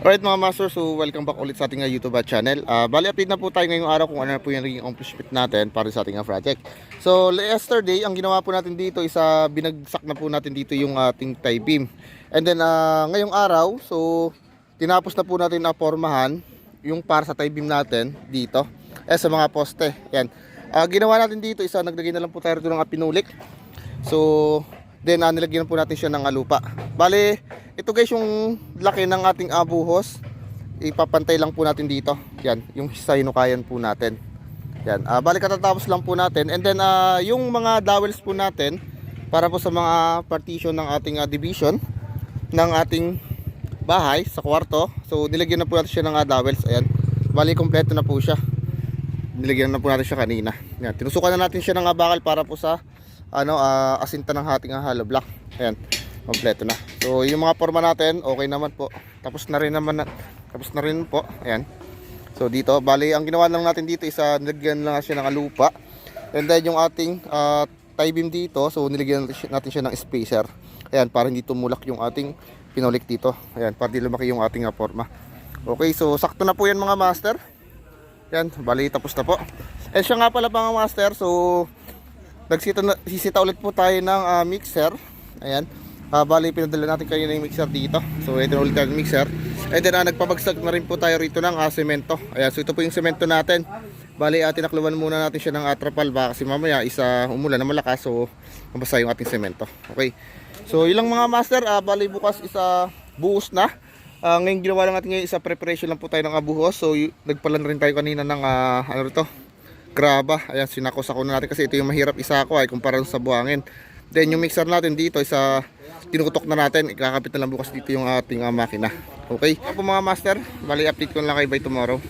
Alright mga master, so welcome back ulit sa ating YouTube channel. Bali update na po tayo ngayong araw kung ano na po yung naging accomplishment natin para sa ating project. So yesterday, ang ginawa po natin dito is binagsak na po natin dito yung ating tie beam. And then ngayong araw, so tinapos na po natin na pormahan yung para sa tie beam natin dito sa mga poste. Yan. Ginawa natin dito is naglagay na lang po tayo ng pinulik. So then nilagyan po natin siya ng lupa. Bali, ito guys yung laki ng ating buhos. Ipapantay lang po natin dito. Yan, yung sinukayan po natin. Yan, bali katatapos lang po natin. And then yung mga dowels po natin para po sa mga partition ng ating division ng ating bahay sa kwarto. So nilagyan na po natin siya ng dowels. Ayan, bali kompleto na po siya. Nilagyan na po natin siya kanina. Yan, tinusukan na natin siya ng bakal para po sa asinta ng ating hollow block. Ayan, kompleto na. So yung mga forma natin okay naman po. Tapos na rin po. Ayan. So dito bali ang ginawa lang natin dito is nilagyan lang siya ng lupa. And then yung ating tie beam dito, so nilagyan natin siya ng spacer. Ayan, para hindi tumulak yung ating pinulik dito. Ayan, para di lumaki yung ating forma. Okay, so sakto na po yan mga master. Ayan, bali tapos na po. And siya nga pala mga master, so sisita ulit po tayo ng mixer. Ayan. Bali pinadala natin kanina yung mixer dito. So ito na ulit yung mixer. And then nagpabagsak na rin po tayo rito ng semento. Ayan, so ito po yung semento natin. Bali tinakluban muna natin siya ng trapal baka kasi mamaya umulan na malakas, so mabasa yung ating semento. Okay. So ilang mga master, bali bukas buhos na. Ngayon ginawa lang natin ngayon preparation lang po tayo ng buhos. So nagpalan rin tayo kanina ng graba. Ayan, sinako-sako na natin kasi ito yung mahirap isako kumpara sa buhangin. Then yung mixer natin dito tinutok na natin. Ikakapit na lang bukas dito yung ating makina. Okay. Ako mga master, bali update ko lang kayo by tomorrow.